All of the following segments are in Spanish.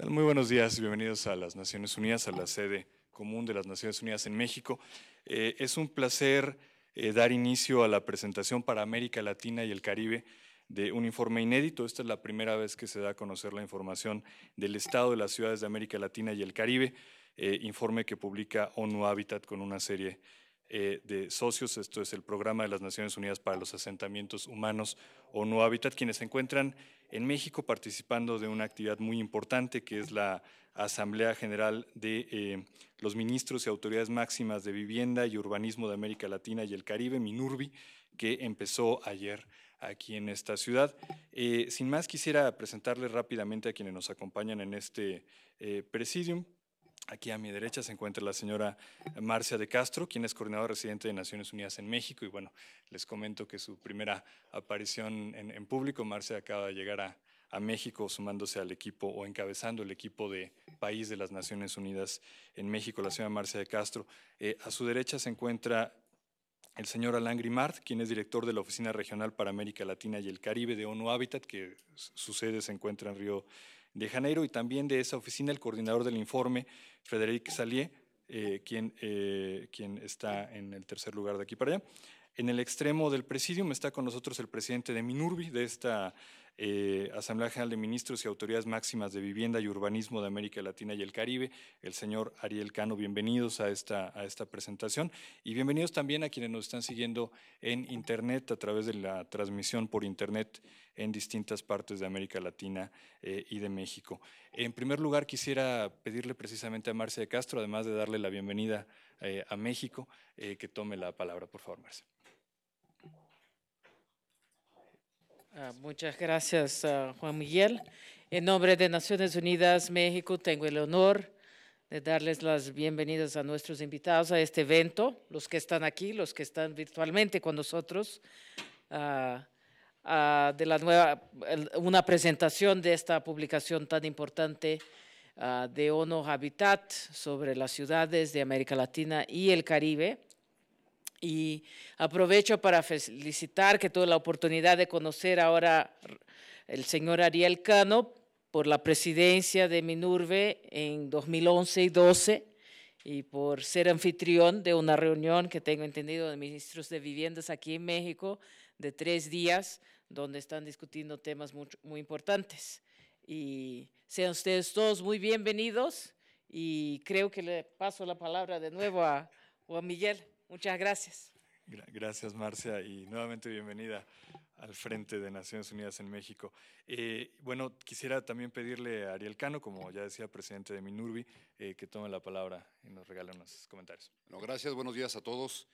Tal? Muy buenos días y bienvenidos a las Naciones Unidas, a la sede común de las Naciones Unidas en México. Es un placer dar inicio a la presentación para América Latina y el Caribe de un informe inédito. Esta es la primera vez que se da a conocer la información del estado de las ciudades de América Latina y el Caribe, informe que publica ONU Habitat con una serie de socios. Esto es el Programa de las Naciones Unidas para los Asentamientos Humanos, ONU Habitat, quienes se encuentran en México participando de una actividad muy importante que es la Asamblea General de los Ministros y Autoridades Máximas de Vivienda y Urbanismo de América Latina y el Caribe, MINURBI, que empezó ayer aquí en esta ciudad. Sin más, quisiera presentarles rápidamente a quienes nos acompañan en este presidium. Aquí a mi derecha se encuentra la señora Marcia de Castro, quien es coordinadora residente de Naciones Unidas en México. Y bueno, les comento que su primera aparición en público, Marcia acaba de llegar a México sumándose al equipo o encabezando el equipo de país de las Naciones Unidas en México, la señora Marcia de Castro. A su derecha se encuentra el señor Alain Grimard, quien es director de la Oficina Regional para América Latina y el Caribe de ONU Habitat, que su sede se encuentra en Río de Janeiro, y también de esa oficina el coordinador del informe, Frédéric Salier, quien está en el tercer lugar de aquí para allá. En el extremo del presidium está con nosotros el presidente de MINURBI, de esta Asamblea General de Ministros y Autoridades Máximas de Vivienda y Urbanismo de América Latina y el Caribe, el señor Ariel Cano. Bienvenidos a esta presentación y bienvenidos también a quienes nos están siguiendo en Internet a través de la transmisión por Internet en distintas partes de América Latina y de México. En primer lugar, quisiera pedirle precisamente a Marcia de Castro, además de darle la bienvenida a México, que tome la palabra, por favor, Marcia. Muchas gracias, Juan Miguel. En nombre de Naciones Unidas México, tengo el honor de darles las bienvenidas a nuestros invitados a este evento, los que están aquí, los que están virtualmente con nosotros, de una presentación de esta publicación tan importante de ONU Habitat sobre las ciudades de América Latina y el Caribe. Y aprovecho para felicitar que tuve la oportunidad de conocer ahora el señor Ariel Cano por la presidencia de MINURBI en 2011 y 12 y por ser anfitrión de una reunión que tengo entendido de ministros de viviendas aquí en México de 3 días donde están discutiendo temas muy importantes. Y sean ustedes todos muy bienvenidos y creo que le paso la palabra de nuevo a Juan Miguel. Muchas gracias. Gracias, Marcia, y nuevamente bienvenida al frente de Naciones Unidas en México. Bueno, quisiera también pedirle a Ariel Cano, como ya decía, presidente de MINURBI, que tome la palabra y nos regale unos comentarios. Bueno, gracias, buenos días a todos.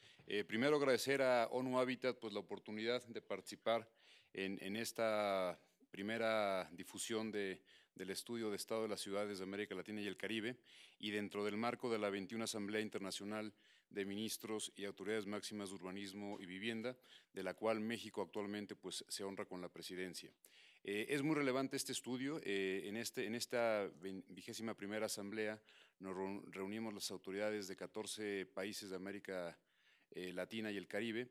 Primero agradecer a ONU Habitat pues, la oportunidad de participar en esta primera difusión del estudio de Estado de las Ciudades de América Latina y el Caribe, y dentro del marco de la 21 Asamblea Internacional de Ministros y Autoridades Máximas de Urbanismo y Vivienda, de la cual México actualmente pues, se honra con la presidencia. Es muy relevante este estudio. En esta 21ª Asamblea nos reunimos las autoridades de 14 países de América Latina y el Caribe.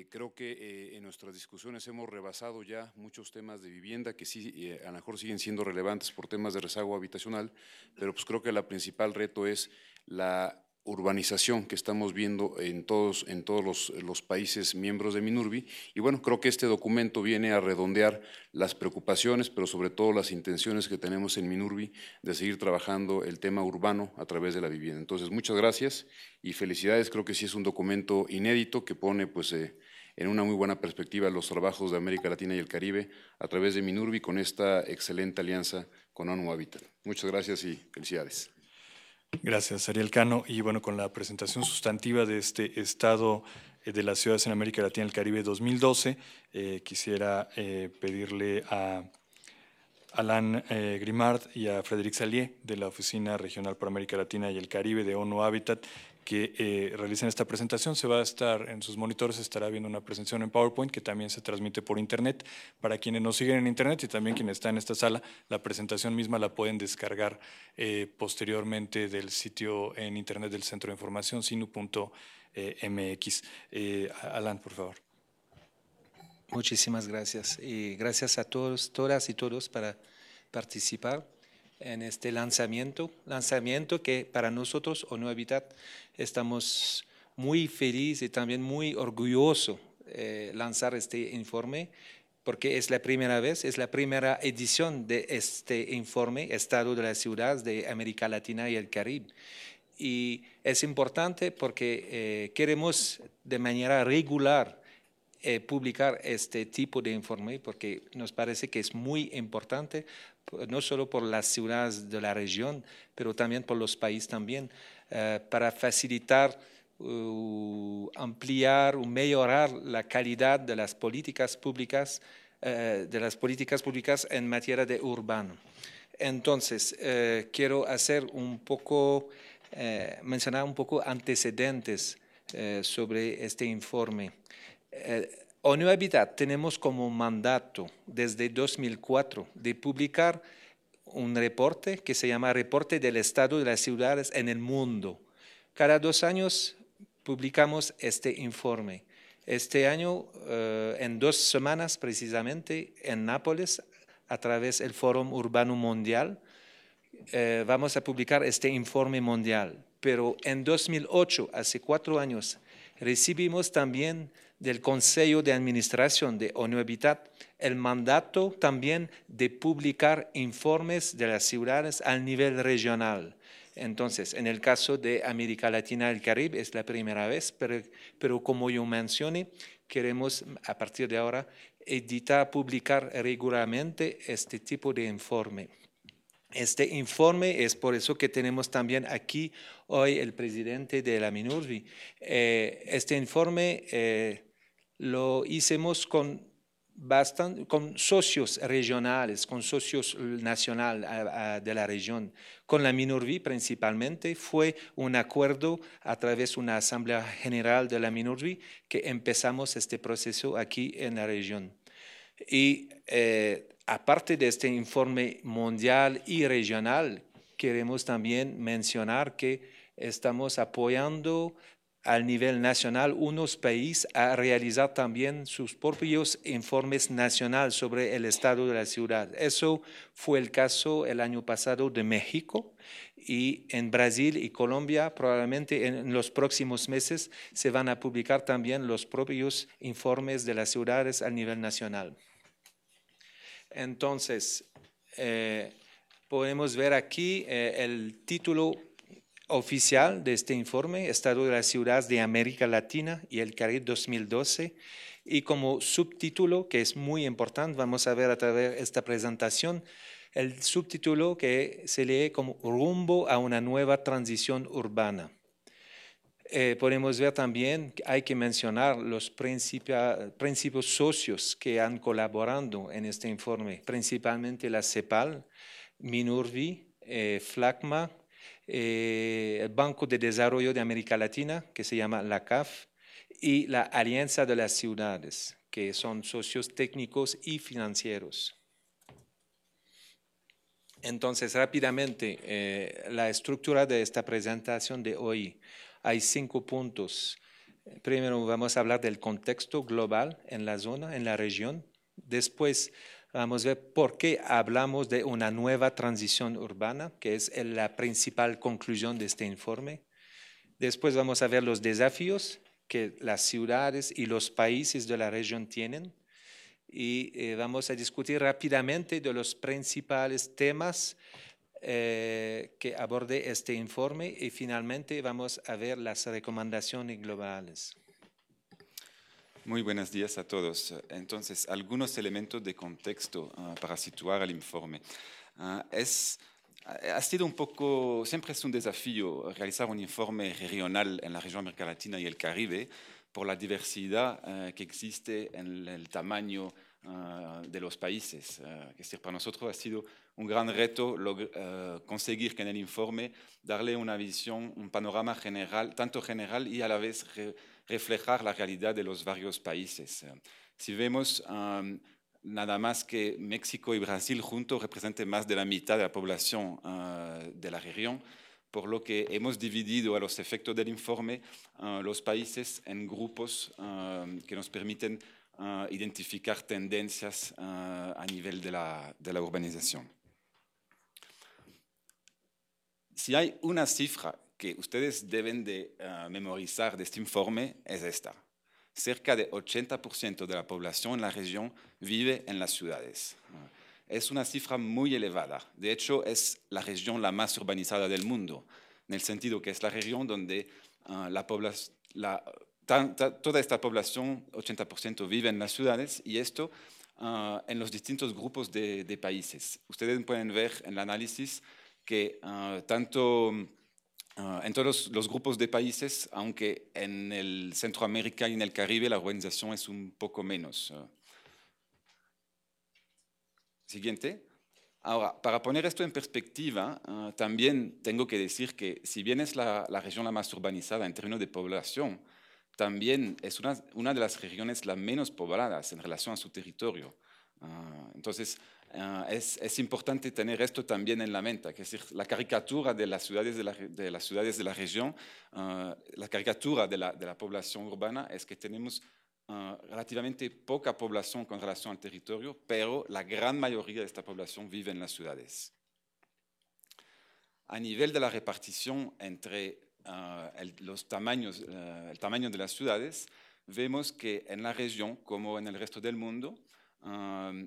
Creo que en nuestras discusiones hemos rebasado ya muchos temas de vivienda que sí, a lo mejor siguen siendo relevantes por temas de rezago habitacional, pero pues creo que el principal reto es la urbanización que estamos viendo en todos los países miembros de MINURBI. Y bueno, creo que este documento viene a redondear las preocupaciones, pero sobre todo las intenciones que tenemos en MINURBI de seguir trabajando el tema urbano a través de la vivienda. Entonces, muchas gracias y felicidades. Creo que sí es un documento inédito que pone pues en una muy buena perspectiva los trabajos de América Latina y el Caribe a través de MINURBI con esta excelente alianza con ONU Habitat. Muchas gracias y felicidades. Gracias, Ariel Cano. Y bueno, con la presentación sustantiva de este Estado de las Ciudades en América Latina y el Caribe 2012, quisiera pedirle a Alain Grimard y a Frédéric Salier de la Oficina Regional para América Latina y el Caribe de ONU Habitat que realicen esta presentación. Se va a estar en sus monitores, estará viendo una presentación en PowerPoint que también se transmite por Internet. Para quienes nos siguen en Internet y también quienes están en esta sala, la presentación misma la pueden descargar posteriormente del sitio en Internet del Centro de Información, sinu.mx. Alain, por favor. Muchísimas gracias. Y gracias a todos, todas y todos para participar. en este lanzamiento que para nosotros, ONU Habitat, estamos muy felices y también muy orgullosos lanzar este informe, porque es la primera vez, es la primera edición de este informe, Estado de las Ciudades de América Latina y el Caribe. Y es importante porque queremos de manera regular publicar este tipo de informe, porque nos parece que es muy importante, no solo por las ciudades de la región, pero también por los países también, para facilitar, ampliar o mejorar la calidad de las políticas públicas en materia de urbano. Entonces, quiero hacer mencionar un poco antecedentes sobre este informe. ONU Habitat tenemos como mandato desde 2004 de publicar un reporte que se llama Reporte del Estado de las Ciudades en el Mundo. Cada 2 años publicamos este informe. Este año, en 2 semanas precisamente, en Nápoles, a través del Foro Urbano Mundial, vamos a publicar este informe mundial. Pero en 2008, hace 4 años, recibimos también del Consejo de Administración de ONU Habitat el mandato también de publicar informes de las ciudades al nivel regional. Entonces, en el caso de América Latina y el Caribe es la primera vez, pero como yo mencioné, queremos a partir de ahora publicar regularmente este tipo de informe. Este informe es por eso que tenemos también aquí hoy el presidente de la MINURBI. Este informe lo hicimos con socios regionales, con socios nacionales de la región. Con la MINURBI principalmente fue un acuerdo a través de una asamblea general de la MINURBI que empezamos este proceso aquí en la región. Y aparte de este informe mundial y regional, queremos también mencionar que estamos apoyando al nivel nacional unos países a realizar también sus propios informes nacionales sobre el estado de la ciudad. Eso fue el caso el año pasado de México, y en Brasil y Colombia probablemente en los próximos meses se van a publicar también los propios informes de las ciudades a nivel nacional. Entonces, podemos ver aquí el título oficial de este informe, Estado de las Ciudades de América Latina y el Caribe 2012, y como subtítulo, que es muy importante, vamos a ver a través de esta presentación, el subtítulo que se lee como Rumbo a una nueva transición urbana. Podemos ver también que hay que mencionar los principios socios que han colaborado en este informe, principalmente la CEPAL, MINURBI, FLACMA, el Banco de Desarrollo de América Latina, que se llama la CAF, y la Alianza de las Ciudades, que son socios técnicos y financieros. Entonces, rápidamente, la estructura de esta presentación de hoy. Hay 5 puntos. Primero vamos a hablar del contexto global en la zona, en la región. Después vamos a ver por qué hablamos de una nueva transición urbana, que es la principal conclusión de este informe. Después vamos a ver los desafíos que las ciudades y los países de la región tienen. Y vamos a discutir rápidamente de los principales temas que aborde este informe, y finalmente vamos a ver las recomendaciones globales. Muy buenos días a todos. Entonces, algunos elementos de contexto para situar el informe. Ha sido un poco, siempre es un desafío realizar un informe regional en la región América Latina y el Caribe por la diversidad que existe en el tamaño de los países. Es decir, para nosotros ha sido un gran reto conseguir que en el informe darle una visión, un panorama general, tanto general y a la vez reflejar la realidad de los varios países. Si vemos nada más que México y Brasil juntos representan más de la mitad de la población de la región, por lo que hemos dividido a los efectos del informe los países en grupos que nos permiten identificar tendencias a nivel de la urbanización. Si hay una cifra que ustedes deben de memorizar de este informe, es esta. Cerca de 80% de la población en la región vive en las ciudades. Es una cifra muy elevada. De hecho, es la región la más urbanizada del mundo, en el sentido que es la región donde toda esta población, 80%, vive en las ciudades, y esto en los distintos grupos de países. Ustedes pueden ver en el análisis que tanto en todos los grupos de países, aunque en el Centroamérica y en el Caribe la urbanización es un poco menos. Siguiente. Ahora, para poner esto en perspectiva, también tengo que decir que si bien es la región la más urbanizada en términos de población, también es una de las regiones las menos pobladas en relación a su territorio. Entonces, es importante tener esto también en la mente, que es decir, la caricatura de las ciudades de la región, la caricatura de la población urbana es que tenemos relativamente poca población con relación al territorio, pero la gran mayoría de esta población vive en las ciudades. A nivel de la repartición entre el tamaño de las ciudades, vemos que en la región, como en el resto del mundo,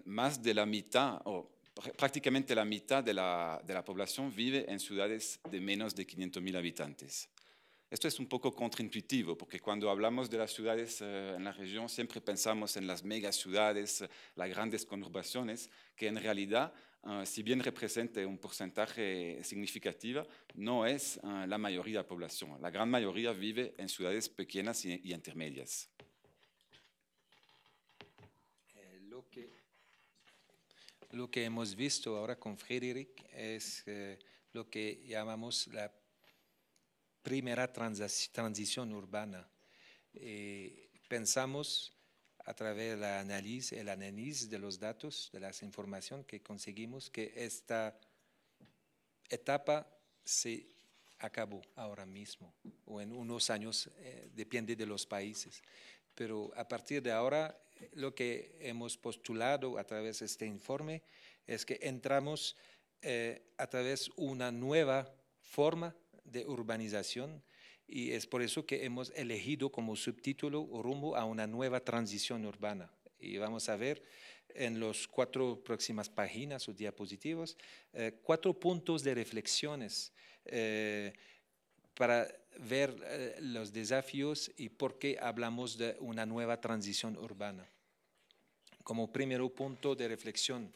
más de la mitad, o prácticamente la mitad de la población vive en ciudades de menos de 500.000 habitantes. Esto es un poco contraintuitivo, porque cuando hablamos de las ciudades en la región siempre pensamos en las megaciudades, las grandes conurbaciones, que en realidad, si bien representa un porcentaje significativo, no es la mayoría de la población. La gran mayoría vive en ciudades pequeñas y intermedias. Lo que hemos visto ahora con Frédéric es lo que llamamos la primera transición urbana. Pensamos a través del análisis de los datos, de las informaciones que conseguimos, que esta etapa se acabó ahora mismo o en unos años, depende de los países. Pero a partir de ahora, lo que hemos postulado a través de este informe es que entramos a través de una nueva forma de urbanización, y es por eso que hemos elegido como subtítulo rumbo a una nueva transición urbana. Y vamos a ver en las 4 próximas páginas o diapositivas 4 puntos de reflexiones para ver los desafíos y por qué hablamos de una nueva transición urbana. Como primer punto de reflexión,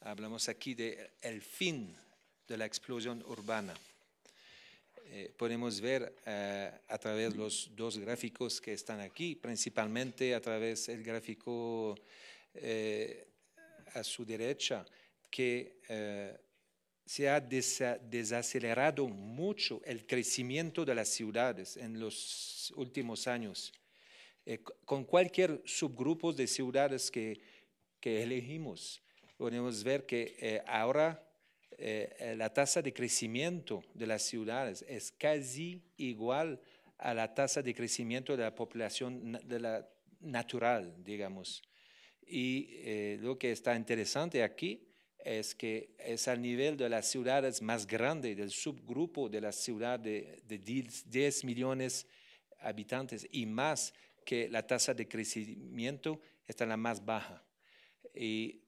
hablamos aquí del fin de la explosión urbana. Podemos ver a través de los 2 gráficos que están aquí, principalmente a través del gráfico a su derecha, que se ha desacelerado mucho el crecimiento de las ciudades en los últimos años. Con cualquier subgrupo de ciudades que elegimos, podemos ver que ahora la tasa de crecimiento de las ciudades es casi igual a la tasa de crecimiento de la población natural, digamos. Y lo que está interesante aquí es que es al nivel de las ciudades más grandes, del subgrupo de la ciudad de 10 millones de habitantes y más, que la tasa de crecimiento está la más baja.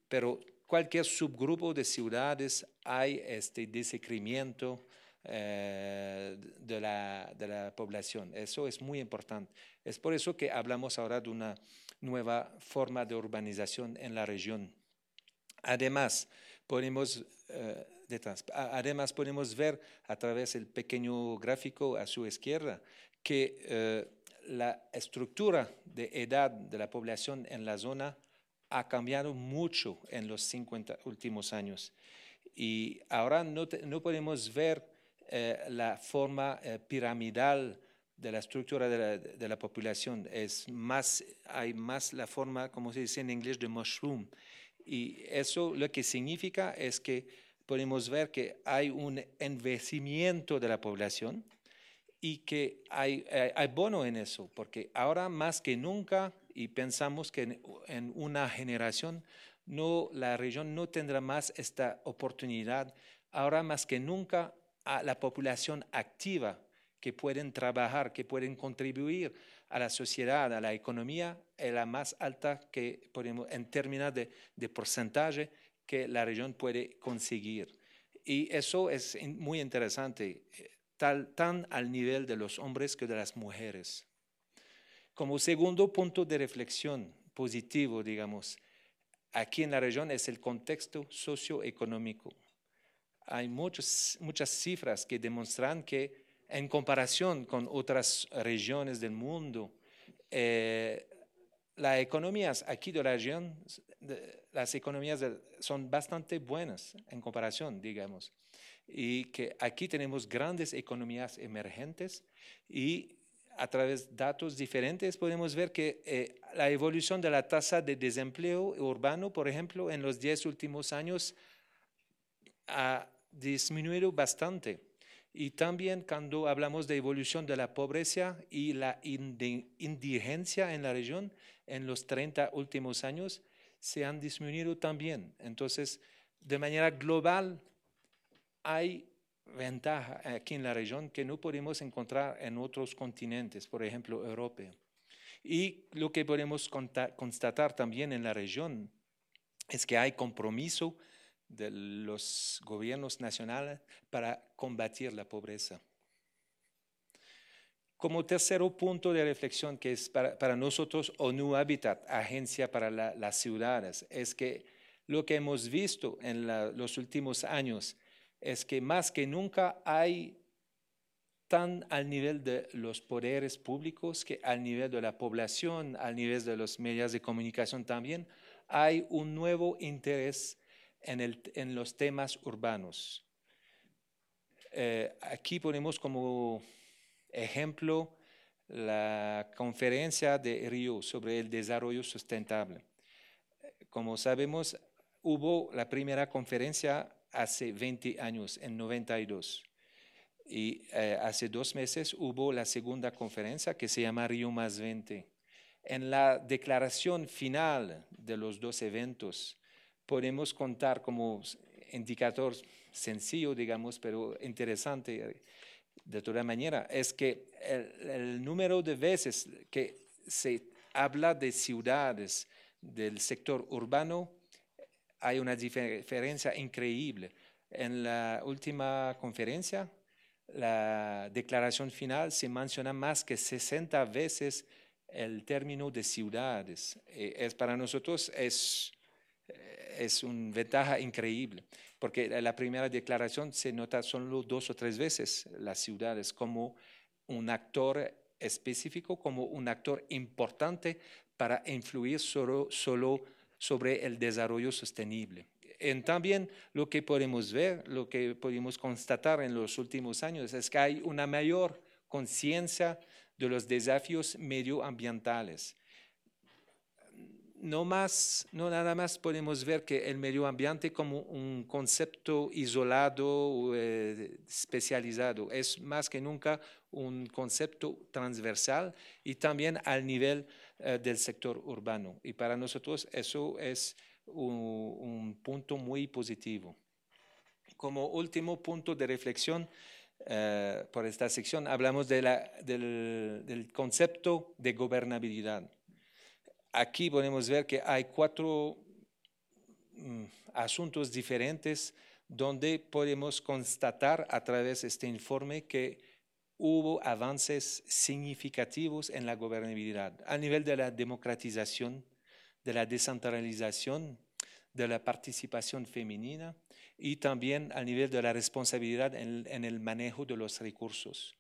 Pero cualquier subgrupo de ciudades hay este decrecimiento de la población. Eso es muy importante. Es por eso que hablamos ahora de una nueva forma de urbanización en la región. Además, podemos ver a través del pequeño gráfico a su izquierda que la estructura de edad de la población en la zona ha cambiado mucho en los 50 últimos años. Y ahora no podemos ver la forma piramidal de la estructura de la población. Hay más la forma, como se dice en inglés, de mushroom. Y eso lo que significa es que podemos ver que hay un envejecimiento de la población y que hay bono en eso, porque ahora más que nunca, y pensamos que en una generación la región no tendrá más esta oportunidad. Ahora más que nunca a la población activa que pueden trabajar, que pueden contribuir a la sociedad, a la economía, es la más alta que podemos, en términos de porcentaje que la región puede conseguir. Y eso es muy interesante, tan al nivel de los hombres que de las mujeres. Como segundo punto de reflexión positivo, digamos, aquí en la región es el contexto socioeconómico. Hay muchas cifras que demuestran que en comparación con otras regiones del mundo, las economías aquí de la región, las economías son bastante buenas en comparación, digamos. Y que aquí tenemos grandes economías emergentes y a través de datos diferentes podemos ver que la evolución de la tasa de desempleo urbano, por ejemplo, en los 10 últimos años ha disminuido bastante. Y también cuando hablamos de evolución de la pobreza y la indigencia en la región, en los 30 últimos años se han disminuido también. Entonces, de manera global, hay ventaja aquí en la región que no podemos encontrar en otros continentes, por ejemplo, Europa. Y lo que podemos constatar también en la región es que hay compromiso de los gobiernos nacionales para combatir la pobreza. Como tercer punto de reflexión, que es para nosotros ONU Habitat, Agencia para las Ciudades, es que lo que hemos visto en los últimos años es que más que nunca hay tan al nivel de los poderes públicos que al nivel de la población, al nivel de los medios de comunicación también, hay un nuevo interés en los temas urbanos. Aquí ponemos como ejemplo la conferencia de Río sobre el desarrollo sustentable. Como sabemos, hubo la primera conferencia hace 20 años, en 92. Y hace 2 meses hubo la segunda conferencia que se llama Río +20. En la declaración final de los 2 eventos, podemos contar como indicador sencillo, digamos, pero interesante de toda manera, es que el número de veces que se habla de ciudades, del sector urbano, hay una diferencia increíble. En la última conferencia, la declaración final se menciona más que 60 veces el término de ciudades. Para nosotros es una ventaja increíble, porque en la primera declaración se nota solo 2 o 3 veces las ciudades como un actor específico, como un actor importante para influir solo sobre el desarrollo sostenible. También lo que podemos ver, lo que podemos constatar en los últimos años es que hay una mayor conciencia de los desafíos medioambientales. No nada más podemos ver que el medio ambiente como un concepto isolado o especializado, es más que nunca un concepto transversal y también al nivel del sector urbano. Y para nosotros eso es un punto muy positivo. Como último punto de reflexión por esta sección, hablamos del concepto de gobernabilidad. Aquí podemos ver que hay 4 asuntos diferentes donde podemos constatar a través de este informe que hubo avances significativos en la gobernabilidad a nivel de la democratización, de la descentralización, de la participación femenina y también a nivel de la responsabilidad en el manejo de los recursos.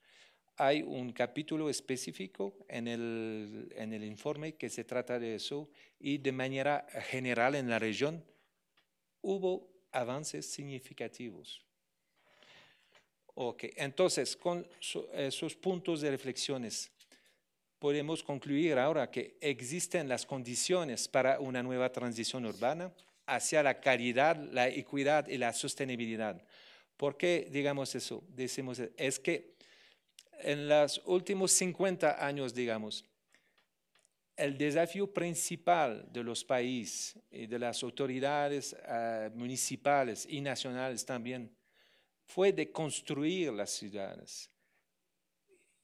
Hay un capítulo específico en el informe que se trata de eso y de manera general en la región hubo avances significativos. Ok, entonces con esos puntos de reflexiones podemos concluir ahora que existen las condiciones para una nueva transición urbana hacia la calidad, la equidad y la sostenibilidad. ¿Por qué digamos eso? Decimos, es que en los últimos 50 años, digamos, el desafío principal de los países y de las autoridades municipales y nacionales también fue de construir las ciudades.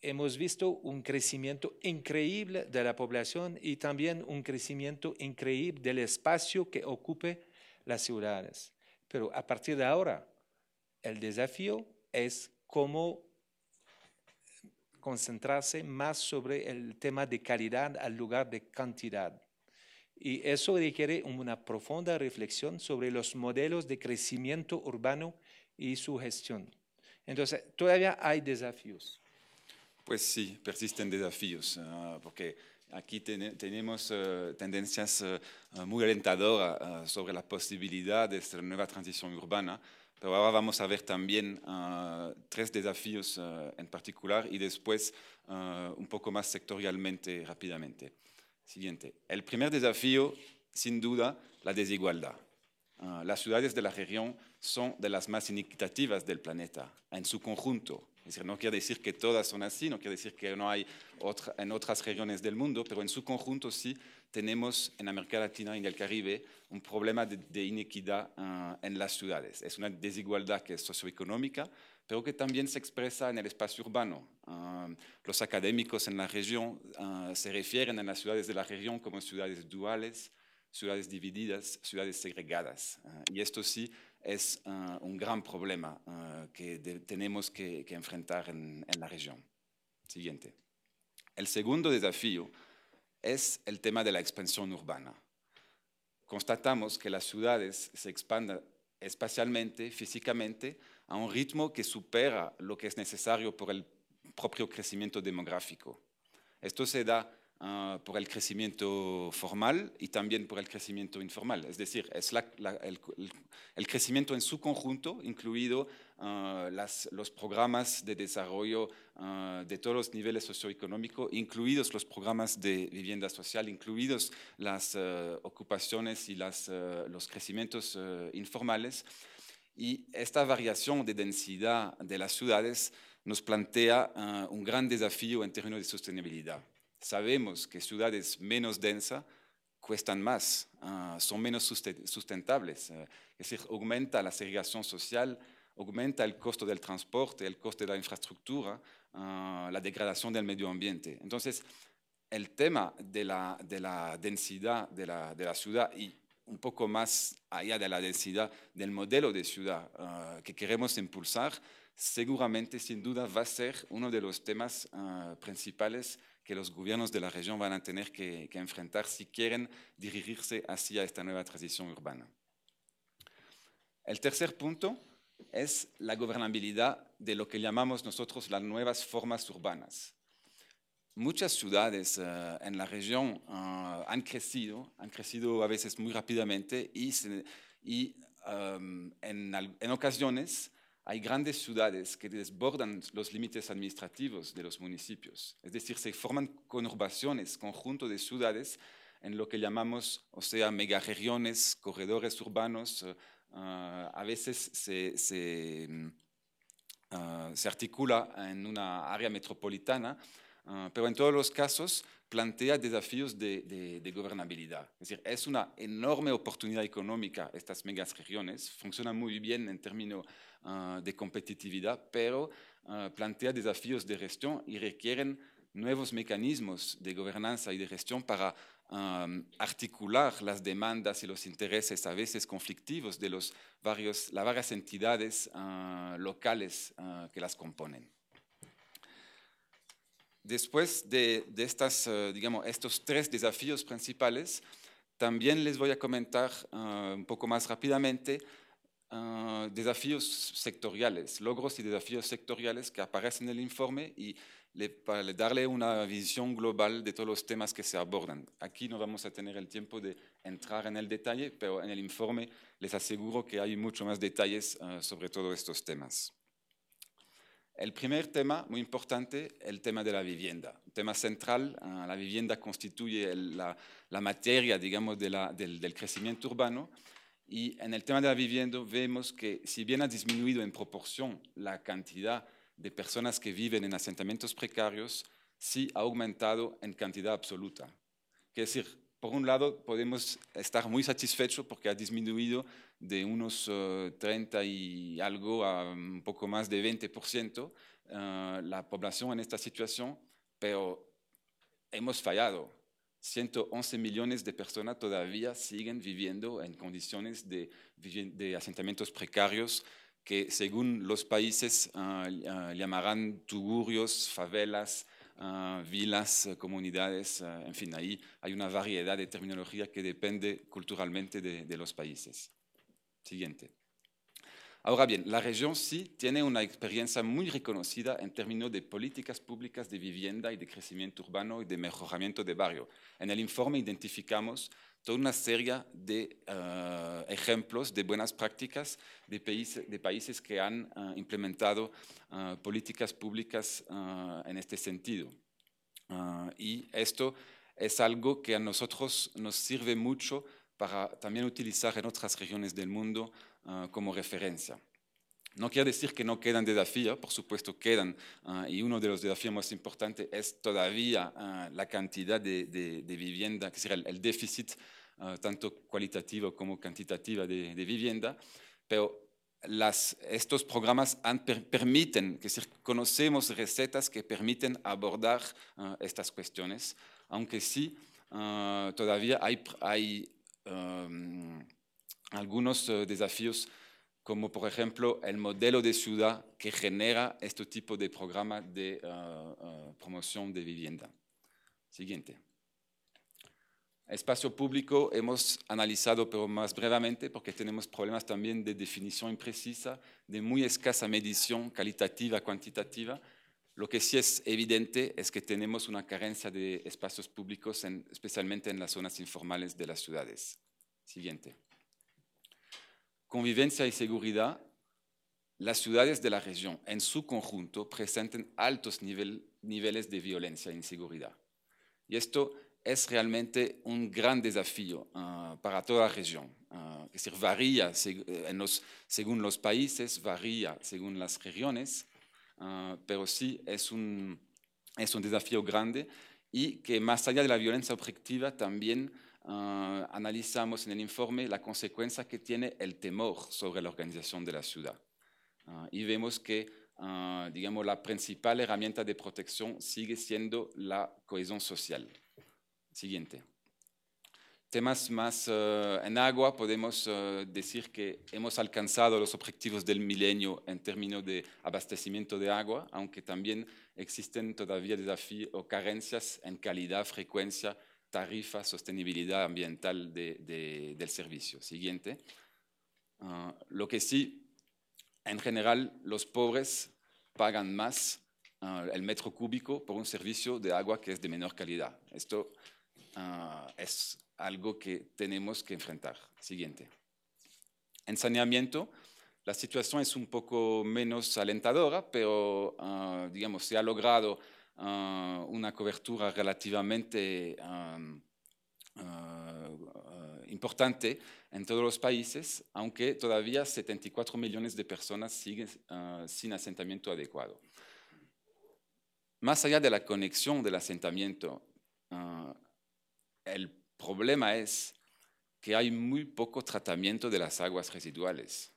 Hemos visto un crecimiento increíble de la población y también un crecimiento increíble del espacio que ocupe las ciudades. Pero a partir de ahora, el desafío es cómo concentrarse más sobre el tema de calidad al lugar de cantidad. Y eso requiere una profunda reflexión sobre los modelos de crecimiento urbano y su gestión. Entonces, todavía hay desafíos. Pues sí, persisten desafíos, porque aquí tenemos tendencias muy alentadoras sobre la posibilidad de esta nueva transición urbana, pero ahora vamos a ver también 3 desafíos en particular y después un poco más sectorialmente rápidamente. Siguiente. El primer desafío, sin duda, la desigualdad. Las ciudades de la región son de las más inequitativas del planeta, en su conjunto. Es decir, no quiere decir que todas son así, no quiere decir que no hay en otras regiones del mundo, pero en su conjunto sí tenemos en América Latina y en el Caribe un problema de inequidad en las ciudades. Es una desigualdad que es socioeconómica, pero que también se expresa en el espacio urbano. Los académicos en la región se refieren a las ciudades de la región como ciudades duales, ciudades divididas, ciudades segregadas. Y esto sí es un gran problema que tenemos que enfrentar en la región. Siguiente. El segundo desafío es el tema de la expansión urbana. Constatamos que las ciudades se expanden espacialmente, físicamente, a un ritmo que supera lo que es necesario por el propio crecimiento demográfico. Esto se da por el crecimiento formal y también por el crecimiento informal. Es decir, es el crecimiento en su conjunto, incluido los programas de desarrollo de todos los niveles socioeconómicos, incluidos los programas de vivienda social, incluidos las ocupaciones y los crecimientos informales. Y esta variación de densidad de las ciudades nos plantea un gran desafío en términos de sostenibilidad. Sabemos que ciudades menos densas cuestan más, son menos sustentables, es decir, aumenta la segregación social, aumenta el costo del transporte, el costo de la infraestructura, la degradación del medio ambiente. Entonces, el tema de la densidad de la ciudad y un poco más allá de la densidad del modelo de ciudad que queremos impulsar, seguramente, sin duda, va a ser uno de los temas principales que los gobiernos de la región van a tener que enfrentar si quieren dirigirse hacia esta nueva transición urbana. El tercer punto es la gobernabilidad de lo que llamamos nosotros las nuevas formas urbanas. Muchas ciudades en la región han crecido a veces muy rápidamente y en ocasiones hay grandes ciudades que desbordan los límites administrativos de los municipios. Es decir, se forman conurbaciones, conjuntos de ciudades en lo que llamamos, o sea, megaregiones, corredores urbanos. A veces se articula en una área metropolitana, pero en todos los casos plantea desafíos de gobernabilidad. Es decir, es una enorme oportunidad económica estas megaregiones, funcionan muy bien en términos de competitividad, pero plantea desafíos de gestión y requieren nuevos mecanismos de gobernanza y de gestión para articular las demandas y los intereses a veces conflictivos de las varias entidades locales que las componen. Después de estos 3 desafíos principales, también les voy a comentar un poco más rápidamente desafíos sectoriales, logros y desafíos sectoriales que aparecen en el informe y para darle una visión global de todos los temas que se abordan. Aquí no vamos a tener el tiempo de entrar en el detalle, pero en el informe les aseguro que hay mucho más detalles sobre todos estos temas. El primer tema, muy importante, el tema de la vivienda. Un tema central, la vivienda constituye la materia, digamos, del crecimiento urbano. Y en el tema de la vivienda vemos que si bien ha disminuido en proporción la cantidad de personas que viven en asentamientos precarios, sí ha aumentado en cantidad absoluta. Es decir, por un lado, podemos estar muy satisfechos porque ha disminuido de unos 30 y algo a un poco más de 20% la población en esta situación, pero hemos fallado. 111 millones de personas todavía siguen viviendo en condiciones de asentamientos precarios que según los países llamarán tugurios, favelas, vilas, comunidades, en fin, ahí hay una variedad de terminología que depende culturalmente de los países. Siguiente. Ahora bien, la región sí tiene una experiencia muy reconocida en términos de políticas públicas de vivienda y de crecimiento urbano y de mejoramiento de barrio. En el informe identificamos toda una serie de ejemplos de buenas prácticas de países que han implementado políticas públicas en este sentido. Y esto es algo que a nosotros nos sirve mucho para también utilizar en otras regiones del mundo como referencia. No quiere decir que no quedan desafíos, por supuesto quedan, y uno de los desafíos más importantes es todavía la cantidad de vivienda, es decir, el déficit tanto cualitativo como cuantitativo de vivienda, pero estos programas permiten, es decir, conocemos recetas que permiten abordar estas cuestiones, aunque sí todavía hay algunos desafíos, como por ejemplo el modelo de ciudad que genera este tipo de programa de promoción de vivienda. Siguiente. Espacio público hemos analizado, pero más brevemente, porque tenemos problemas también de definición imprecisa, de muy escasa medición calitativa, cuantitativa. Lo que sí es evidente es que tenemos una carencia de espacios públicos, especialmente en las zonas informales de las ciudades. Siguiente. Convivencia y seguridad. Las ciudades de la región en su conjunto presentan altos niveles de violencia e inseguridad. Y esto es realmente un gran desafío para toda la región. Es decir, varía según los países, varía según las regiones, pero sí es un desafío grande y que más allá de la violencia objetiva también analizamos en el informe la consecuencia que tiene el temor sobre la organización de la ciudad. Y vemos que, digamos, la principal herramienta de protección sigue siendo la cohesión social. Siguiente. Temas más en agua, podemos decir que hemos alcanzado los objetivos del milenio en términos de abastecimiento de agua, aunque también existen todavía desafíos o carencias en calidad, frecuencia, tarifa, sostenibilidad ambiental del servicio. Siguiente. Lo que sí, en general, los pobres pagan más el metro cúbico por un servicio de agua que es de menor calidad. Esto es algo que tenemos que enfrentar. Siguiente. En saneamiento, la situación es un poco menos alentadora, pero digamos, se ha logrado una cobertura relativamente importante en todos los países, aunque todavía 74 millones de personas siguen sin asentamiento adecuado. Más allá de la conexión del asentamiento, el problema es que hay muy poco tratamiento de las aguas residuales.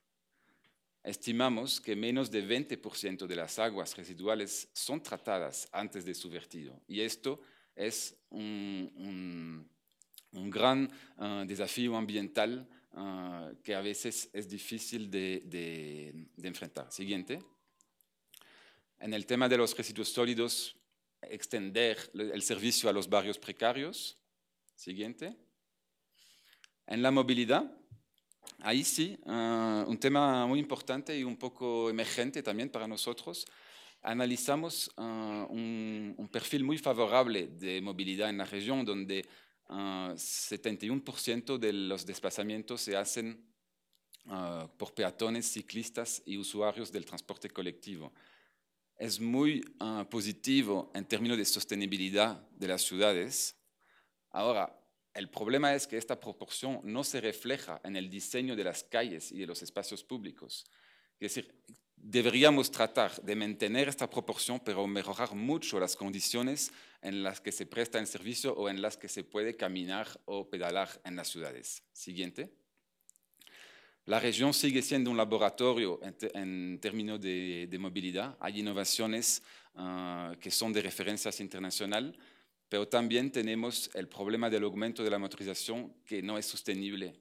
Estimamos que menos de 20% de las aguas residuales son tratadas antes de su vertido. Y esto es un gran desafío ambiental que a veces es difícil de enfrentar. Siguiente. En el tema de los residuos sólidos, extender el servicio a los barrios precarios. Siguiente. En la movilidad, ahí sí, un tema muy importante y un poco emergente también para nosotros. Analizamos un perfil muy favorable de movilidad en la región, donde 71% de los desplazamientos se hacen por peatones, ciclistas y usuarios del transporte colectivo. Es muy positivo en términos de sostenibilidad de las ciudades. Ahora, el problema es que esta proporción no se refleja en el diseño de las calles y de los espacios públicos. Es decir, deberíamos tratar de mantener esta proporción, pero mejorar mucho las condiciones en las que se presta el servicio o en las que se puede caminar o pedalar en las ciudades. Siguiente. La región sigue siendo un laboratorio en términos de movilidad. Hay innovaciones que son de referencia internacional, pero también tenemos el problema del aumento de la motorización que no es sostenible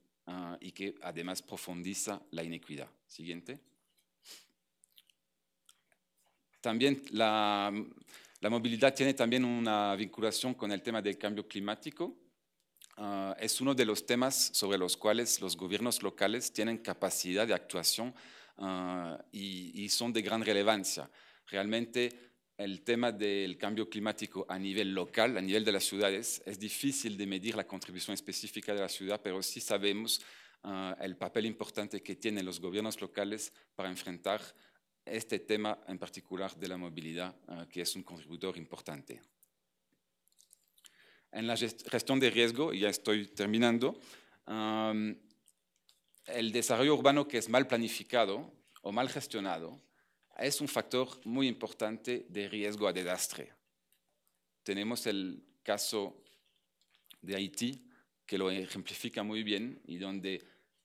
y que además profundiza la inequidad. Siguiente. También la movilidad tiene también una vinculación con el tema del cambio climático. Es uno de los temas sobre los cuales los gobiernos locales tienen capacidad de actuación y son de gran relevancia. Realmente el tema del cambio climático a nivel local, a nivel de las ciudades, es difícil de medir la contribución específica de la ciudad, pero sí sabemos el papel importante que tienen los gobiernos locales para enfrentar este tema en particular de la movilidad, que es un contribuidor importante. En la gestión de riesgo, y ya estoy terminando, el desarrollo urbano que es mal planificado o mal gestionado es un factor muy importante de riesgo a desastre. Tenemos el caso de Haití, que lo ejemplifica muy bien y donde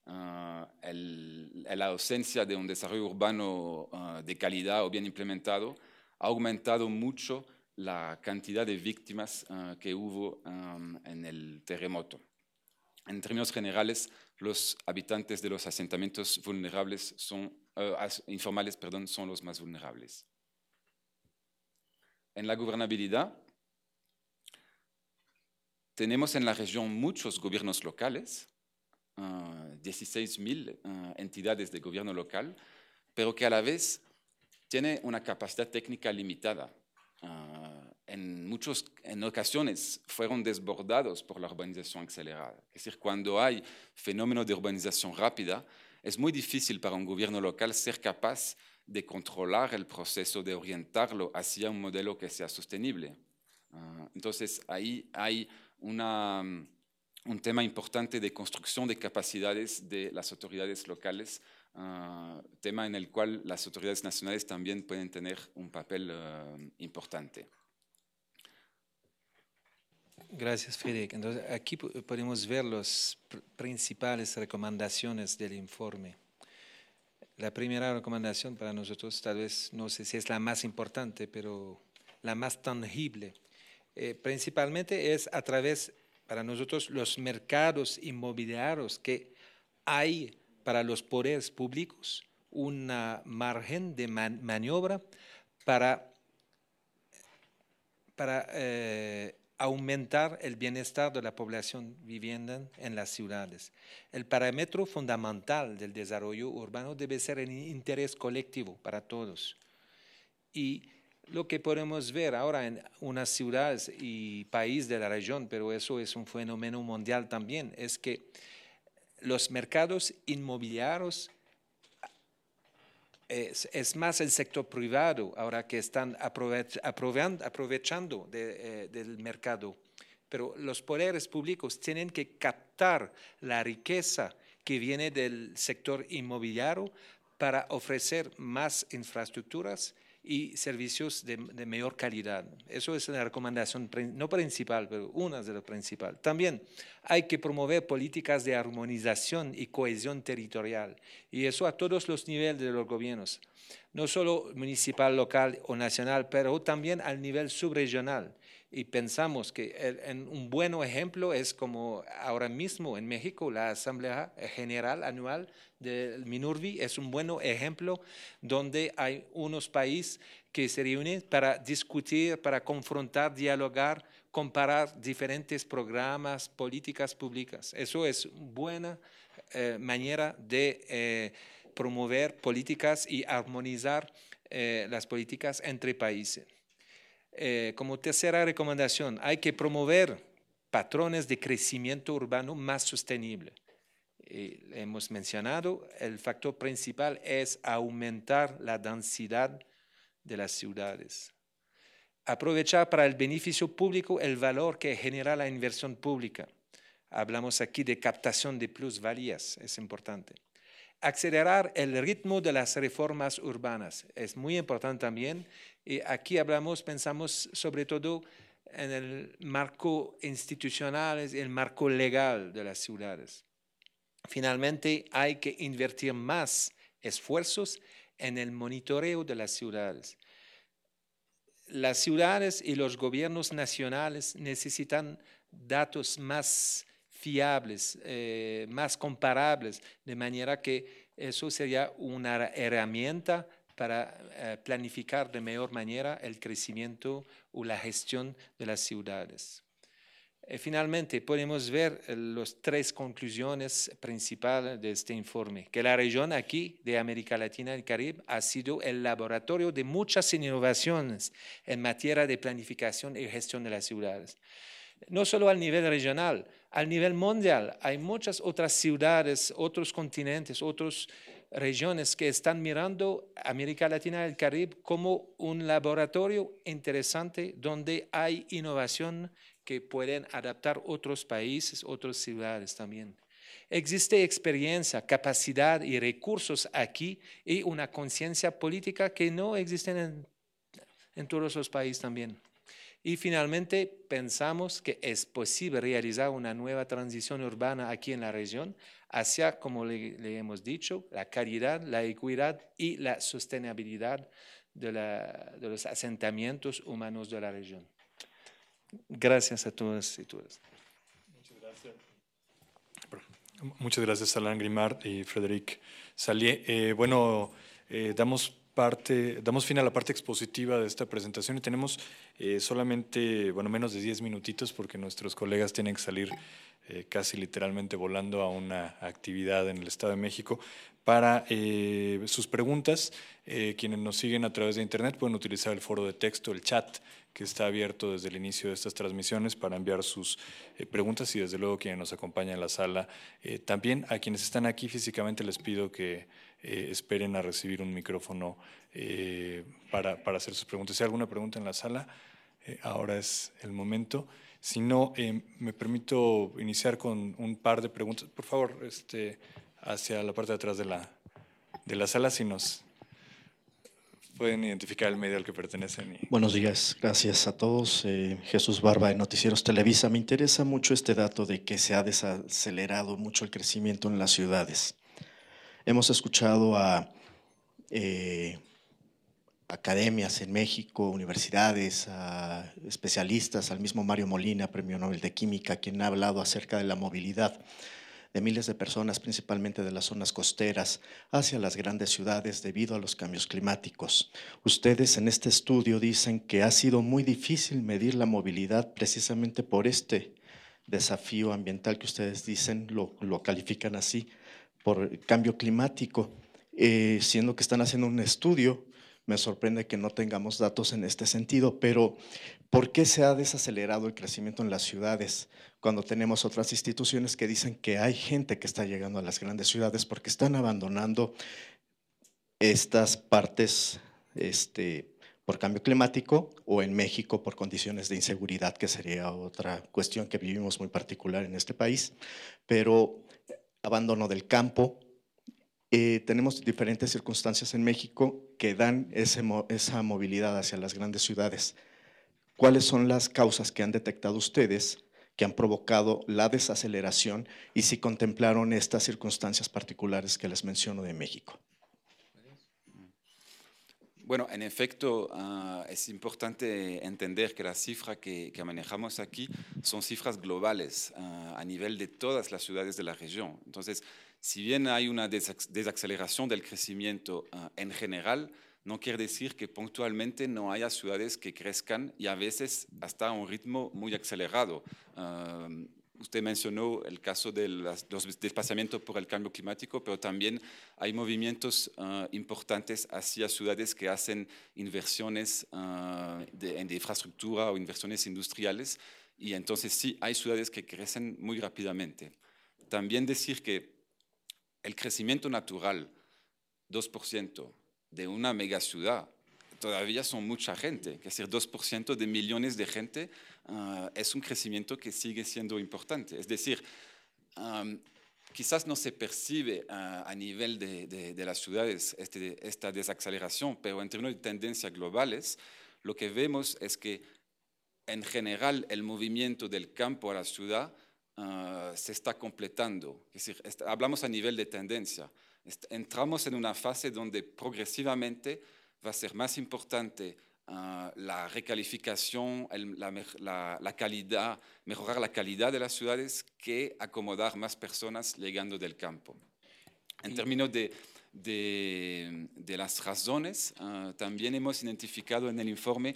la ausencia de un desarrollo urbano de calidad o bien implementado ha aumentado mucho la cantidad de víctimas que hubo en el terremoto. En términos generales, los habitantes de los asentamientos vulnerables informales son los más vulnerables. En la gobernabilidad, tenemos en la región muchos gobiernos locales, 16.000 entidades de gobierno local, pero que a la vez tiene una capacidad técnica limitada. En ocasiones fueron desbordados por la urbanización acelerada. Es decir, cuando hay fenómenos de urbanización rápida, es muy difícil para un gobierno local ser capaz de controlar el proceso, de orientarlo hacia un modelo que sea sostenible. Entonces, ahí hay un tema importante de construcción de capacidades de las autoridades locales, tema en el cual las autoridades nacionales también pueden tener un papel importante. Gracias, Frederic. Entonces, aquí podemos ver las principales recomendaciones del informe. La primera recomendación para nosotros, tal vez, no sé si es la más importante, pero la más tangible, principalmente es a través, para nosotros, los mercados inmobiliarios que hay para los poderes públicos, una margen de maniobra para aumentar el bienestar de la población viviendo en las ciudades. El parámetro fundamental del desarrollo urbano debe ser el interés colectivo para todos. Y lo que podemos ver ahora en unas ciudades y países de la región, pero eso es un fenómeno mundial también, es que los mercados inmobiliarios es más el sector privado ahora que están aprovechando del mercado. Pero los poderes públicos tienen que captar la riqueza que viene del sector inmobiliario para ofrecer más infraestructuras y servicios de mayor calidad. Eso es una recomendación, no principal, pero una de las principales. También hay que promover políticas de armonización y cohesión territorial, y eso a todos los niveles de los gobiernos, no solo municipal, local o nacional, pero también al nivel subregional. Y pensamos que un buen ejemplo es como ahora mismo en México la Asamblea General Anual del MINURBI es un buen ejemplo donde hay unos países que se reúnen para discutir, para confrontar, dialogar, comparar diferentes programas, políticas públicas. Eso es una buena manera de promover políticas y armonizar las políticas entre países. Como tercera recomendación, hay que promover patrones de crecimiento urbano más sostenible. Hemos mencionado, el factor principal es aumentar la densidad de las ciudades. Aprovechar para el beneficio público el valor que genera la inversión pública. Hablamos aquí de captación de plusvalías, es importante. acelerar el ritmo de las reformas urbanas. Es muy importante también. Y aquí pensamos sobre todo en el marco institucional, el marco legal de las ciudades. Finalmente, hay que invertir más esfuerzos en el monitoreo de las ciudades. Las ciudades y los gobiernos nacionales necesitan datos más fiables, más comparables, de manera que eso sería una herramienta para planificar de mejor manera el crecimiento o la gestión de las ciudades. Finalmente, podemos ver las 3 conclusiones principales de este informe, que la región aquí de América Latina y el Caribe ha sido el laboratorio de muchas innovaciones en materia de planificación y gestión de las ciudades. No solo al nivel regional, al nivel mundial, hay muchas otras ciudades, otros continentes, otras regiones que están mirando a América Latina y el Caribe como un laboratorio interesante donde hay innovación que pueden adaptar otros países, otras ciudades también. Existe experiencia, capacidad y recursos aquí y una conciencia política que no existen en todos los países también. Y finalmente pensamos que es posible realizar una nueva transición urbana aquí en la región hacia, como le hemos dicho, la calidad, la equidad y la sostenibilidad de los asentamientos humanos de la región. Gracias a todos y todas. Muchas gracias, Alain Grimard y Frédéric Salié. Damos fin a la parte expositiva de esta presentación y tenemos solamente, menos de 10 minutitos porque nuestros colegas tienen que salir casi literalmente volando a una actividad en el Estado de México. Para sus preguntas, quienes nos siguen a través de Internet pueden utilizar el foro de texto, el chat, que está abierto desde el inicio de estas transmisiones para enviar sus preguntas y desde luego quienes nos acompañan en la sala. También a quienes están aquí físicamente les pido que esperen a recibir un micrófono para hacer sus preguntas. Si hay alguna pregunta en la sala, ahora es el momento. Si no, me permito iniciar con un par de preguntas. Por favor, hacia la parte de atrás de la sala, si nos pueden identificar el medio al que pertenecen. Buenos días, gracias a todos. Jesús Barba de Noticieros Televisa. Me interesa mucho este dato de que se ha desacelerado mucho el crecimiento en las ciudades. Hemos escuchado a academias en México, universidades, a especialistas, al mismo Mario Molina, Premio Nobel de Química, quien ha hablado acerca de la movilidad de miles de personas, principalmente de las zonas costeras, hacia las grandes ciudades debido a los cambios climáticos. Ustedes en este estudio dicen que ha sido muy difícil medir la movilidad precisamente por este desafío ambiental que ustedes dicen, lo califican así, por cambio climático. Siendo que están haciendo un estudio, me sorprende que no tengamos datos en este sentido, pero ¿por qué se ha desacelerado el crecimiento en las ciudades cuando tenemos otras instituciones que dicen que hay gente que está llegando a las grandes ciudades porque están abandonando estas partes por cambio climático o en México por condiciones de inseguridad, que sería otra cuestión que vivimos muy particular en este país, pero abandono del campo? Tenemos diferentes circunstancias en México que dan esa movilidad hacia las grandes ciudades. ¿Cuáles son las causas que han detectado ustedes que han provocado la desaceleración y si contemplaron estas circunstancias particulares que les menciono de México? Bueno, en efecto, es importante entender que las cifras que manejamos aquí son cifras globales a nivel de todas las ciudades de la región. Entonces, si bien hay una desaceleración del crecimiento en general, no quiere decir que puntualmente no haya ciudades que crezcan y a veces hasta a un ritmo muy acelerado. Usted mencionó el caso de los desplazamientos por el cambio climático, pero también hay movimientos importantes hacia ciudades que hacen inversiones en infraestructura o inversiones industriales, y entonces sí, hay ciudades que crecen muy rápidamente. También decir que el crecimiento natural, 2% de una megaciudad, todavía son mucha gente, es decir, 2% de millones de gente es un crecimiento que sigue siendo importante. Es decir, quizás no se percibe a nivel de las ciudades esta desaceleración, pero en términos de tendencias globales, lo que vemos es que en general el movimiento del campo a la ciudad se está completando. Es decir, hablamos a nivel de tendencia. Entramos en una fase donde progresivamente va a ser más importante la recalificación, la calidad, mejorar la calidad de las ciudades que acomodar más personas llegando del campo. En términos de las razones, también hemos identificado en el informe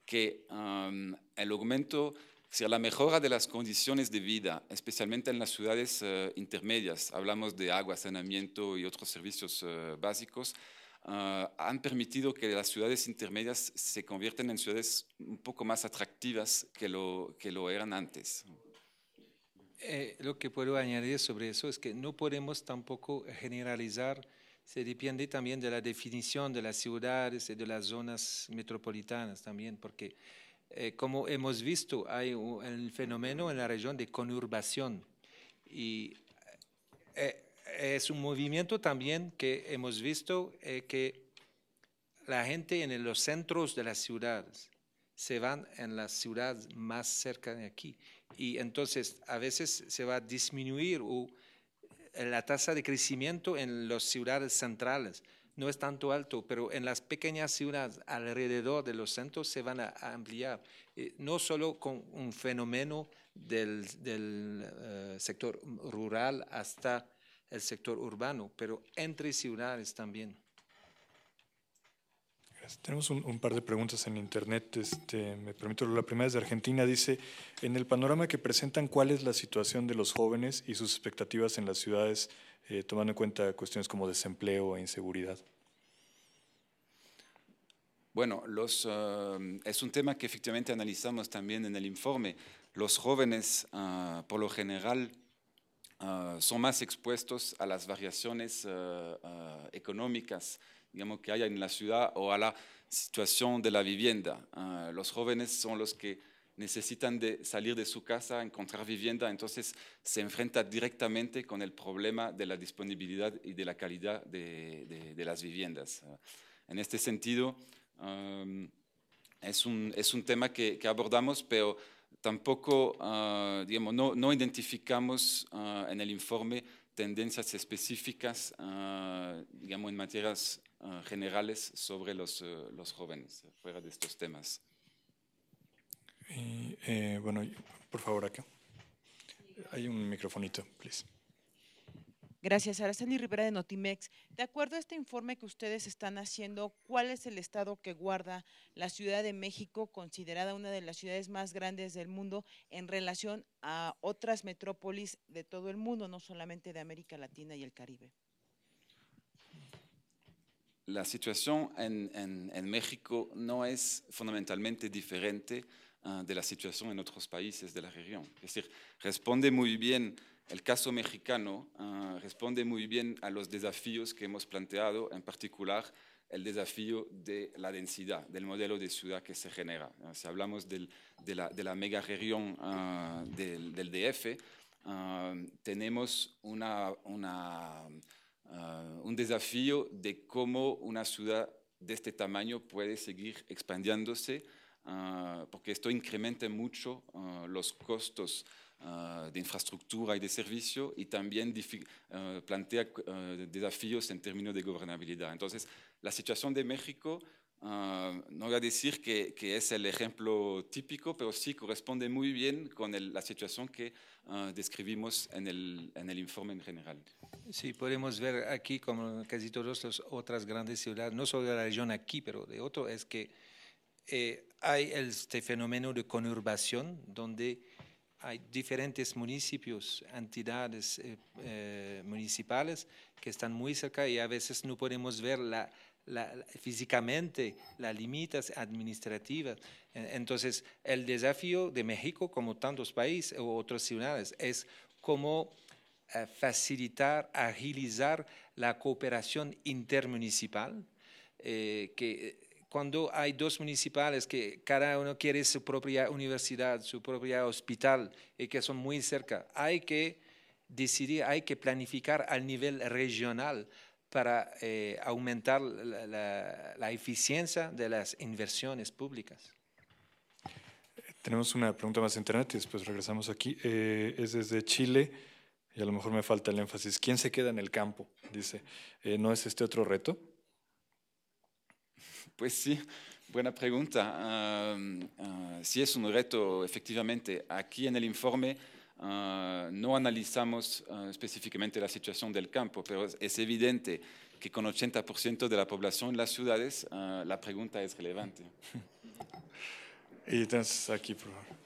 que el aumento, la mejora de las condiciones de vida, especialmente en las ciudades intermedias, hablamos de agua, saneamiento y otros servicios básicos, han permitido que las ciudades intermedias se conviertan en ciudades un poco más atractivas que lo eran antes. Lo que puedo añadir sobre eso es que no podemos tampoco generalizar, se depende también de la definición de las ciudades y de las zonas metropolitanas también, porque como hemos visto, hay el fenómeno en la región de conurbación y es un movimiento también que hemos visto que la gente en los centros de las ciudades se van en las ciudades más cerca de aquí y entonces a veces se va a disminuir la tasa de crecimiento en las ciudades centrales. No es tanto alto, pero en las pequeñas ciudades alrededor de los centros se van a ampliar, no solo con un fenómeno del sector rural hasta el sector urbano, pero entre ciudades también. Tenemos un par de preguntas en internet. Me permito, la primera es de Argentina. Dice, en el panorama que presentan, ¿cuál es la situación de los jóvenes y sus expectativas en las ciudades, tomando en cuenta cuestiones como desempleo e inseguridad? Bueno, es un tema que efectivamente analizamos también en el informe. Los jóvenes, por lo general, son más expuestos a las variaciones económicas, digamos, que hay en la ciudad o a la situación de la vivienda. Los jóvenes son los que necesitan de salir de su casa, encontrar vivienda, entonces se enfrenta directamente con el problema de la disponibilidad y de la calidad de las viviendas. En este sentido, es un tema que abordamos, pero tampoco, digamos, no identificamos en el informe tendencias específicas, digamos, en materias generales sobre los jóvenes, fuera de estos temas. Bueno, por favor, acá. Hay un microfonito, please. Gracias, Araceli Rivera de Notimex. De acuerdo a este informe que ustedes están haciendo, ¿cuál es el estado que guarda la Ciudad de México, considerada una de las ciudades más grandes del mundo, en relación a otras metrópolis de todo el mundo, no solamente de América Latina y el Caribe? La situación en México no es fundamentalmente diferente de la situación en otros países de la región. Es decir, responde muy bien, el caso mexicano responde muy bien a los desafíos que hemos planteado, en particular el desafío de la densidad, del modelo de ciudad que se genera. Si hablamos de la mega región del DF, tenemos un desafío de cómo una ciudad de este tamaño puede seguir expandiéndose, porque esto incrementa mucho los costos de infraestructura y de servicio y también plantea desafíos en términos de gobernabilidad. Entonces, la situación de México, no voy a decir que es el ejemplo típico, pero sí corresponde muy bien con la situación que describimos en el informe en general. Sí, podemos ver aquí, como casi todas las otras grandes ciudades, no solo de la región aquí, pero de otro, es que hay este fenómeno de conurbación, donde hay diferentes municipios, entidades municipales que están muy cerca y a veces no podemos ver físicamente las límites administrativas. Entonces, el desafío de México, como tantos países u otras ciudades, es cómo facilitar, agilizar la cooperación intermunicipal, que cuando hay dos municipales que cada uno quiere su propia universidad, su propio hospital y que son muy cerca, hay que decidir, hay que planificar al nivel regional para aumentar la eficiencia de las inversiones públicas. Tenemos una pregunta más en internet y después regresamos aquí. Es desde Chile y a lo mejor me falta el énfasis. ¿Quién se queda en el campo? Dice, ¿no es este otro reto? Pues sí, buena pregunta. Sí es un reto, efectivamente. Aquí en el informe no analizamos específicamente la situación del campo, pero es evidente que con 80% de la población en las ciudades, la pregunta es relevante. Y entonces aquí, por favor.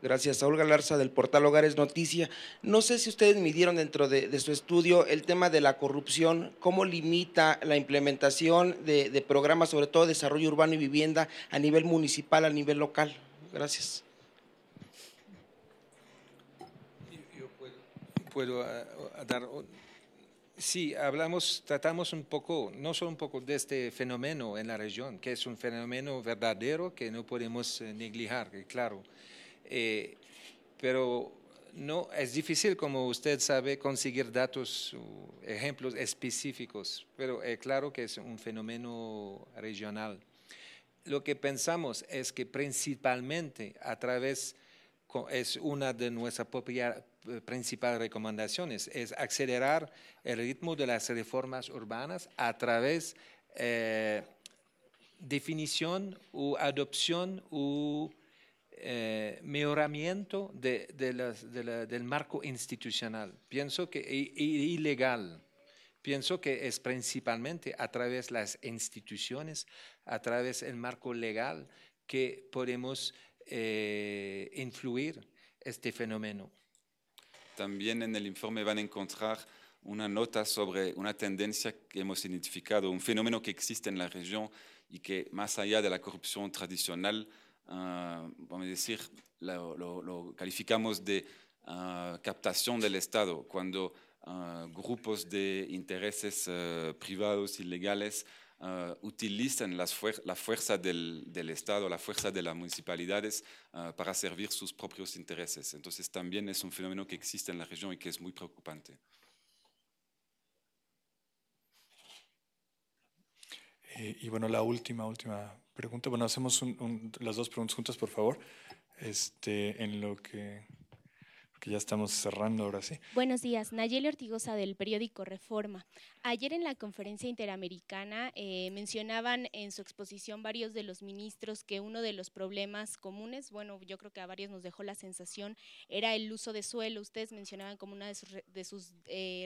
Gracias, Saúl Galarza del portal Hogares Noticia. No sé si ustedes midieron dentro de su estudio el tema de la corrupción, cómo limita la implementación de programas, sobre todo desarrollo urbano y vivienda a nivel municipal, a nivel local. Gracias. Yo puedo dar. Sí, tratamos un poco, no solo un poco de este fenómeno en la región, que es un fenómeno verdadero que no podemos neglijar, claro. Pero no, es difícil, como usted sabe, conseguir datos o ejemplos específicos, pero claro que es un fenómeno regional. Lo que pensamos es que principalmente a través, es una de nuestras principales recomendaciones, es acelerar el ritmo de las reformas urbanas a través de definición o adopción o mejoramiento del marco institucional. Pienso que ilegal. Pienso que es principalmente a través de las instituciones, a través del marco legal, que podemos influir este fenómeno. También en el informe van a encontrar una nota sobre una tendencia que hemos identificado, un fenómeno que existe en la región y que más allá de la corrupción tradicional, vamos a decir, lo calificamos de captación del Estado, cuando grupos de intereses privados ilegales utilizan la fuerza del Estado, la fuerza de las municipalidades para servir sus propios intereses. Entonces también es un fenómeno que existe en la región y que es muy preocupante. Y bueno, la última pregunta. Bueno, hacemos las dos preguntas juntas, por favor. En lo que ya estamos cerrando ahora sí. Buenos días, Nayeli Ortigosa del periódico Reforma. Ayer en la conferencia interamericana mencionaban en su exposición varios de los ministros que uno de los problemas comunes, bueno, yo creo que a varios nos dejó la sensación, era el uso de suelo. Ustedes mencionaban como una de sus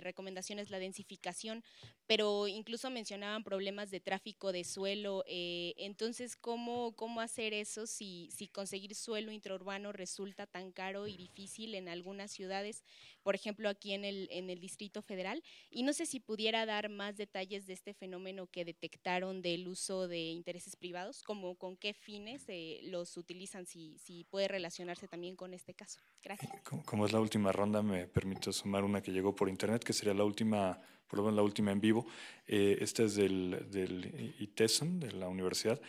recomendaciones la densificación, pero incluso mencionaban problemas de tráfico de suelo. Entonces, ¿cómo hacer eso si conseguir suelo intraurbano resulta tan caro y difícil en algunas ciudades, por ejemplo aquí en el Distrito Federal? Y no sé si pudiera dar más detalles de este fenómeno que detectaron del uso de intereses privados, como con qué fines los utilizan, si puede relacionarse también con este caso. Gracias. Como es la última ronda, me permito sumar una que llegó por internet, que sería la última, por lo menos la última en vivo. Esta es del ITESM, de la universidad.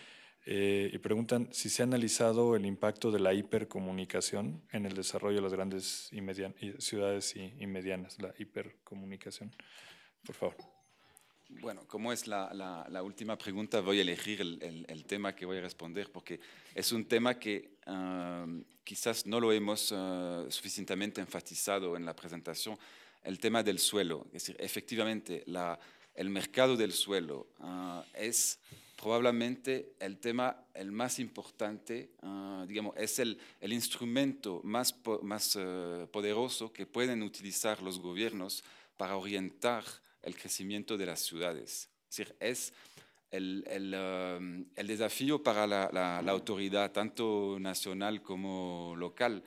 Y preguntan si se ha analizado el impacto de la hipercomunicación en el desarrollo de las grandes ciudades y medianas, la hipercomunicación. Por favor. Bueno, como es la última pregunta, voy a elegir el tema que voy a responder, porque es un tema que quizás no lo hemos suficientemente enfatizado en la presentación, el tema del suelo. Es decir, efectivamente, el mercado del suelo es probablemente el tema el más importante, digamos, es el instrumento más poderoso que pueden utilizar los gobiernos para orientar el crecimiento de las ciudades. Es decir, es el desafío para la autoridad, tanto nacional como local,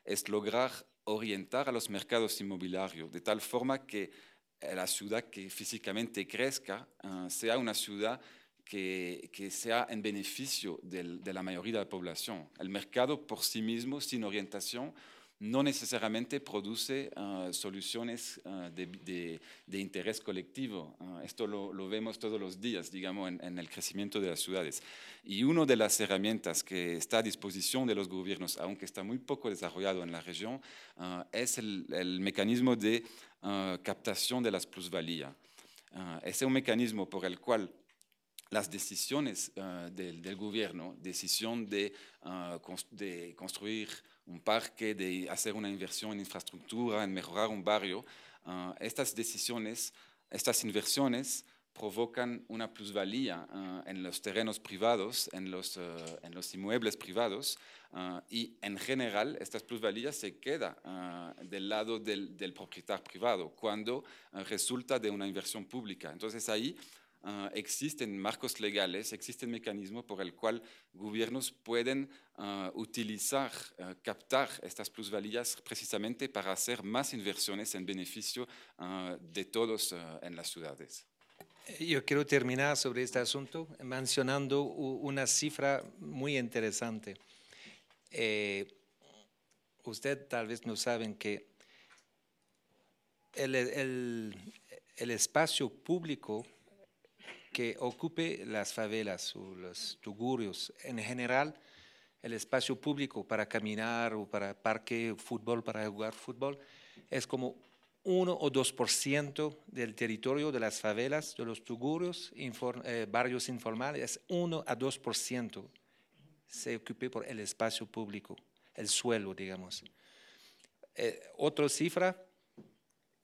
es lograr orientar a los mercados inmobiliarios de tal forma que la ciudad que físicamente crezca sea una ciudad que sea en beneficio de la mayoría de la población. El mercado por sí mismo, sin orientación, no necesariamente produce soluciones de interés colectivo. Esto lo vemos todos los días, digamos, en el crecimiento de las ciudades. Y una de las herramientas que está a disposición de los gobiernos, aunque está muy poco desarrollado en la región, es el mecanismo de captación de las plusvalías. Es un mecanismo por el cual las decisiones del gobierno, decisión de construir un parque, de hacer una inversión en infraestructura, en mejorar un barrio, estas decisiones, estas inversiones provocan una plusvalía en los terrenos privados, en los inmuebles privados, y en general estas plusvalías se quedan del lado del propietario privado cuando resulta de una inversión pública. Entonces ahí existen marcos legales, existen mecanismos por el cual gobiernos pueden utilizar, captar estas plusvalías precisamente para hacer más inversiones en beneficio de todos en las ciudades. Yo quiero terminar sobre este asunto mencionando una cifra muy interesante. Usted tal vez no saben que el espacio público que ocupe las favelas o los tugurios, en general, el espacio público para caminar o para parque, fútbol, para jugar fútbol, es como 1 o 2% del territorio de las favelas, de los tugurios, barrios informales, es 1 a 2% se ocupe por el espacio público, el suelo, digamos. Otra cifra,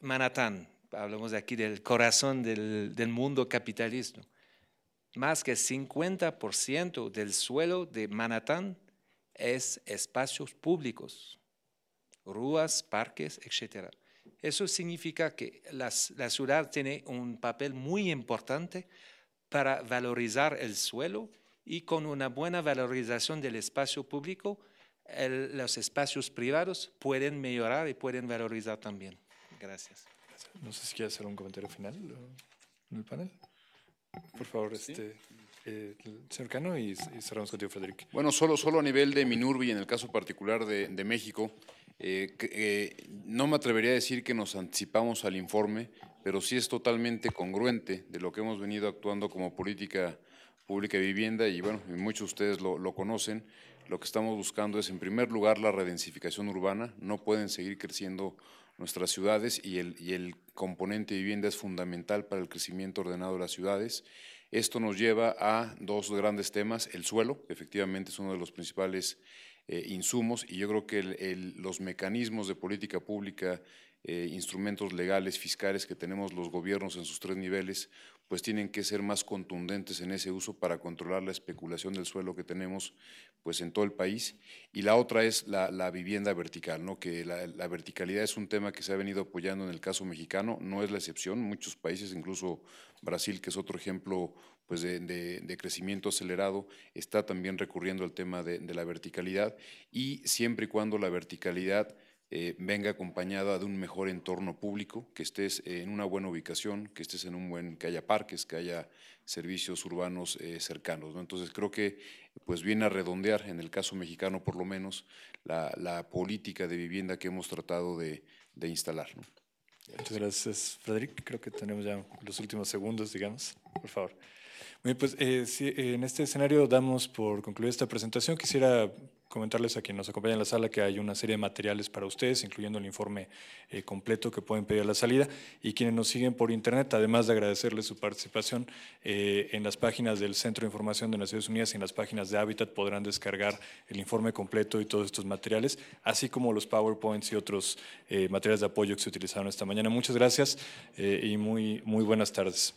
Manhattan. Hablamos aquí del corazón del mundo capitalista. Más que 50% del suelo de Manhattan es espacios públicos, ruas, parques, etc. Eso significa que la ciudad tiene un papel muy importante para valorizar el suelo y con una buena valorización del espacio público, los espacios privados pueden mejorar y pueden valorizar también. Gracias. No sé si quieres hacer un comentario final en el panel. Por favor, Sí. Señor Cano, y cerramos contigo, Frederic. Bueno, solo a nivel de Minurbi, en el caso particular de México, no me atrevería a decir que nos anticipamos al informe, pero sí es totalmente congruente de lo que hemos venido actuando como política pública de vivienda, y bueno, muchos de ustedes lo conocen. Lo que estamos buscando es, en primer lugar, la redensificación urbana. No pueden seguir creciendo nuestras ciudades y el componente de vivienda es fundamental para el crecimiento ordenado de las ciudades. Esto nos lleva a dos grandes temas: el suelo, efectivamente es uno de los principales insumos, y yo creo que los mecanismos de política pública, instrumentos legales, fiscales que tenemos los gobiernos en sus 3 niveles, pues tienen que ser más contundentes en ese uso para controlar la especulación del suelo que tenemos pues en todo el país. Y la otra es la vivienda vertical, ¿no? Que la verticalidad es un tema que se ha venido apoyando en el caso mexicano, no es la excepción. Muchos países, incluso Brasil, que es otro ejemplo pues de crecimiento acelerado, está también recurriendo al tema de la verticalidad, y siempre y cuando la verticalidad venga acompañada de un mejor entorno público, que estés en una buena ubicación, que estés que haya parques, que haya servicios urbanos cercanos, ¿no? Entonces creo que pues viene a redondear, en el caso mexicano por lo menos, la política de vivienda que hemos tratado de instalar, ¿no? Muchas gracias, Frederic. Creo que tenemos ya los últimos segundos, digamos. Por favor. Muy bien, pues en este escenario damos por concluida esta presentación. Quisiera comentarles a quienes nos acompañan en la sala que hay una serie de materiales para ustedes, incluyendo el informe completo que pueden pedir a la salida, y quienes nos siguen por internet, además de agradecerles su participación, en las páginas del Centro de Información de Naciones Unidas y en las páginas de Hábitat podrán descargar el informe completo y todos estos materiales, así como los PowerPoints y otros materiales de apoyo que se utilizaron esta mañana. Muchas gracias y muy buenas tardes.